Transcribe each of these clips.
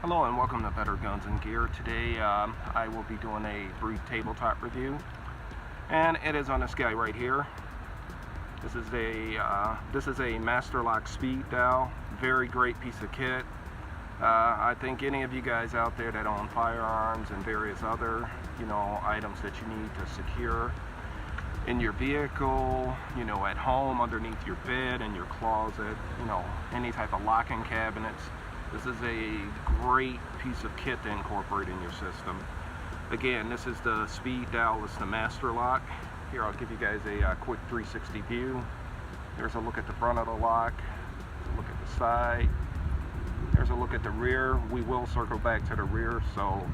Hello and welcome to Better Guns and Gear. Today I will be doing a brief tabletop review, and it is on this guy right here. This is a Masterlock Speed Dial. Very great piece of kit. I think any of you guys out there that own firearms and various other items that you need to secure in your vehicle, at home, underneath your bed, in your closet, any type of locking cabinets. This is a great piece of kit to incorporate in your system. Again, this is the Speed Dial. It's the Masterlock. Here, I'll give you guys a quick 360 view. There's a look at the front of the lock. There's a look at the side. There's a look at the rear. We will circle back to the rear, so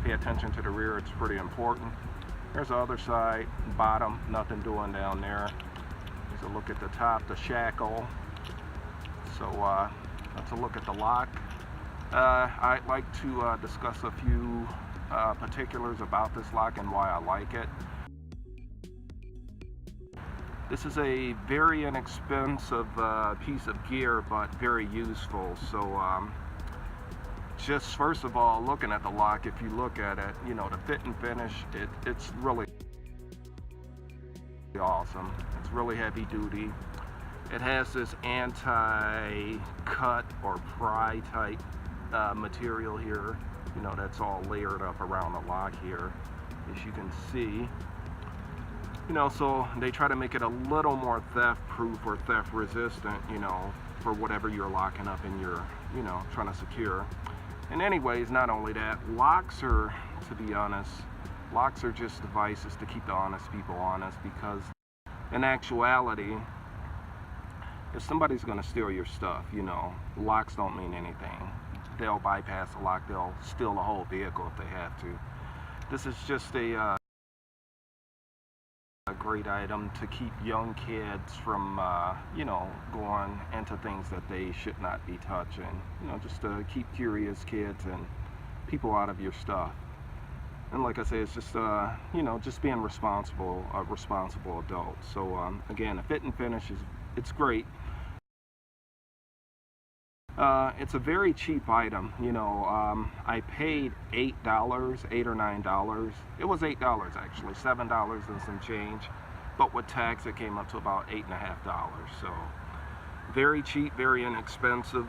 pay attention to the rear. It's pretty important. There's the other side, bottom, nothing doing down there. There's a look at the top, the shackle. So let's look at the lock. I'd like to discuss a few particulars about this lock and why I like it. This is a very inexpensive piece of gear, but very useful. So just first of all, looking at the lock, if you look at it, the fit and finish, it's really awesome. It's really heavy duty. It has this anti-cut or pry type material here, that's all layered up around the lock here, as you can see. So they try to make it a little more theft proof or theft resistant, for whatever you're locking up and you're, trying to secure. And anyways, not only that, locks are, to be honest, locks are just devices to keep the honest people honest, because in actuality, if somebody's going to steal your stuff, locks don't mean anything. They'll bypass the lock, they'll steal the whole vehicle if they have to. This is just a great item to keep young kids from, going into things that they should not be touching. Just to keep curious kids and people out of your stuff. And like I say, it's just, just being responsible, a responsible adult. So again, the fit and finish it's great. It's a very cheap item. I paid $8 or $9. It was $8 actually, $7 and some change, but with tax it came up to about $8.50. So very cheap, very inexpensive.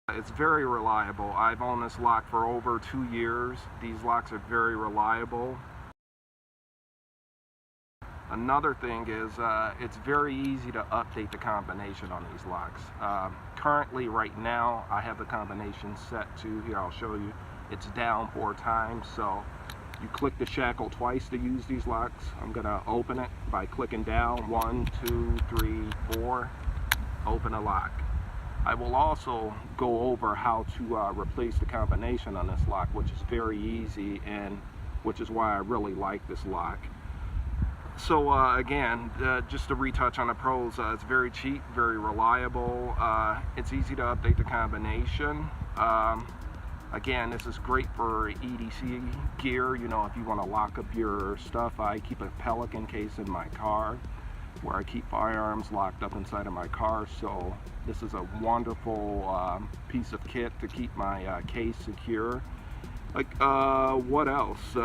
It's very reliable. I've owned this lock for over 2 years. These locks are very reliable. Another thing is it's very easy to update the combination on these locks. Currently, right now, I have the combination set to, here I'll show you, it's down 4 times. So you click the shackle twice to use these locks. I'm going to open it by clicking down, 1, 2, 3, 4, open a lock. I will also go over how to replace the combination on this lock, which is very easy, and which is why I really like this lock. So again, just to retouch on the pros, it's very cheap, very reliable. It's easy to update the combination. Again, this is great for EDC gear. If you want to lock up your stuff, I keep a Pelican case in my car where I keep firearms locked up inside of my car. So this is a wonderful piece of kit to keep my case secure. Like, what else?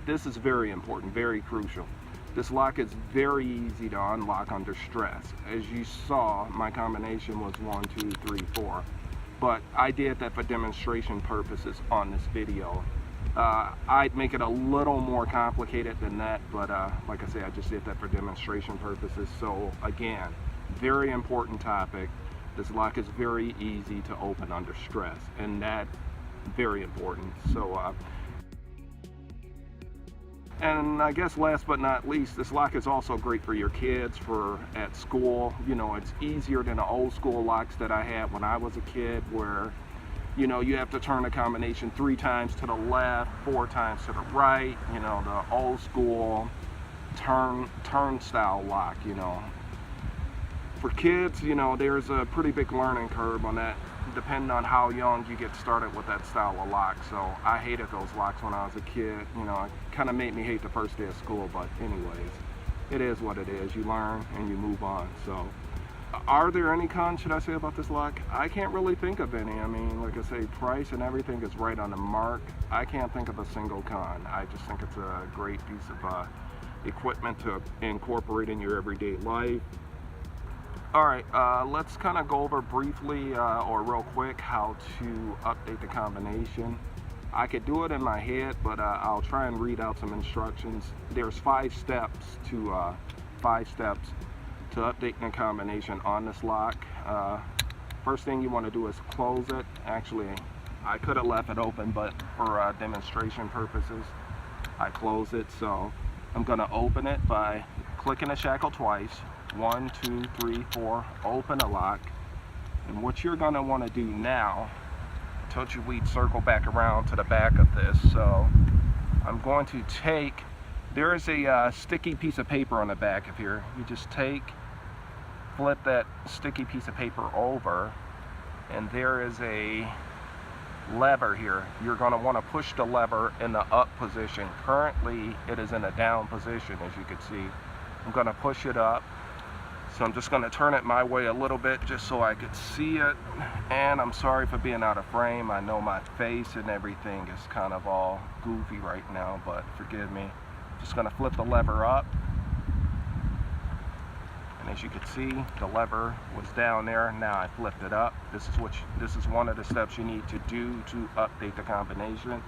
This is very important, very crucial. This lock is very easy to unlock under stress. As you saw, my combination was 1, 2, 3, 4, but I did that for demonstration purposes on this video. I'd make it a little more complicated than that, but like I say, I just did that for demonstration purposes. So again, very important topic. This lock is very easy to open under stress, and that very important. So and I guess last but not least, this lock is also great for your kids, for at school. It's easier than the old school locks that I had when I was a kid, where you have to turn the combination 3 times to the left, 4 times to the right, the old school turnstile lock. For kids, there's a pretty big learning curve on that, depending on how young you get started with that style of lock. So I hated those locks when I was a kid. It kind of made me hate the first day of school, but anyways, it is what it is. You learn and you move on. So Are there any cons, should I say, about this lock? I can't really think of any. I mean, like I say, price and everything is right on the mark. I can't think of a single con. I just think it's a great piece of equipment to incorporate in your everyday life. Alright, let's kind of go over briefly or real quick how to update the combination. I could do it in my head, but I'll try and read out some instructions. There's 5 steps to update the combination on this lock. First thing you want to do is close it. Actually, I could have left it open, but for demonstration purposes, I close it. So I'm going to open it by clicking the shackle twice. 1, 2, 3, 4. Open the lock. And what you're going to want to do now, I told you we'd circle back around to the back of this. So I'm going to take, there is a sticky piece of paper on the back of here. You just flip that sticky piece of paper over, and there is a lever here. You're going to want to push the lever in the up position. Currently it is in a down position, as you can see. I'm going to push it up. So I'm just going to turn it my way a little bit just so I could see it. And I'm sorry for being out of frame. I know my face and everything is kind of all goofy right now, but forgive me. Just going to flip the lever up. And as you can see, the lever was down there. Now I flipped it up. This is one of the steps you need to do to update the combination.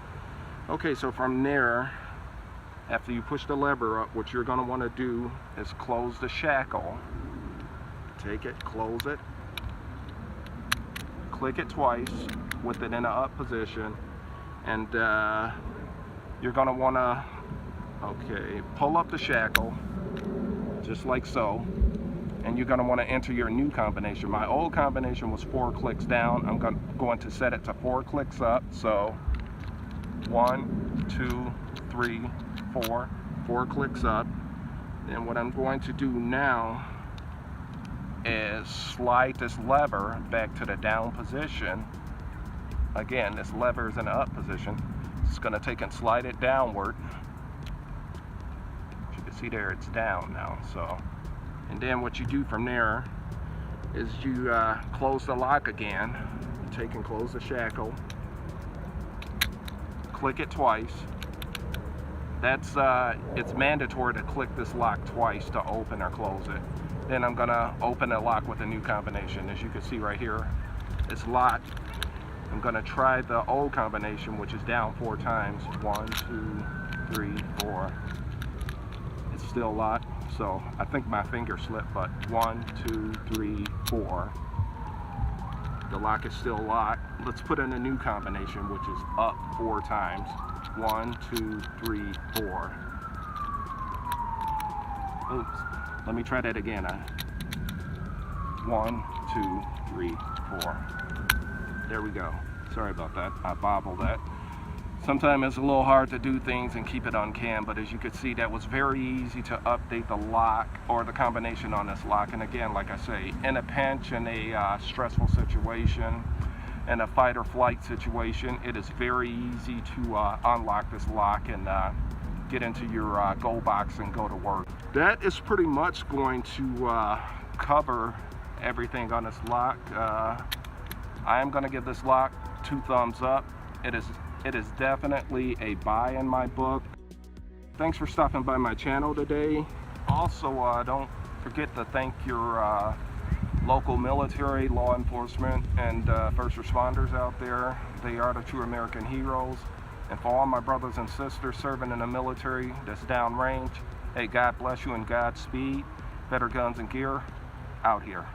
Okay, so from there, after you push the lever up, what you're going to want to do is close the shackle. Take it, close it, click it twice with it in an up position, and you're going to want to, pull up the shackle, just like so, and you're going to want to enter your new combination. My old combination was 4 clicks down. I'm going to set it to 4 clicks up, so 1, 2, 3, 4 clicks up. And what I'm going to do now is slide this lever back to the down position. Again, this lever is in the up position. It's going to take and slide it downward. As you can see there, it's down now. So, and then what you do from there is you close the lock again. You take and close the shackle. Click it twice. That's it's mandatory to click this lock twice to open or close it. Then I'm gonna open the lock with a new combination. As you can see right here, it's locked. I'm gonna try the old combination, which is down 4 times. 1, 2, 3, 4. It's still locked. So I think my finger slipped, but 1, 2, 3, 4. The lock is still locked. Let's put in a new combination, which is up 4 times. 1, 2, 3, 4. Oops. Let me try that again. 1, 2, 3, 4. There we go. Sorry about that. I bobbled that. Sometimes it's a little hard to do things and keep it on cam, but as you can see, that was very easy to update the lock or the combination on this lock. And again, like I say, in a pinch, in a stressful situation, in a fight or flight situation, it is very easy to unlock this lock and get into your go box and go to work. That is pretty much going to cover everything on this lock. I am going to give this lock 2 thumbs up. It is definitely a buy in my book. Thanks for stopping by my channel today. Also, don't forget to thank your local military, law enforcement, and first responders out there. They are the true American heroes. And for all my brothers and sisters serving in the military that's downrange, hey, God bless you and Godspeed. Better guns and gear, out here.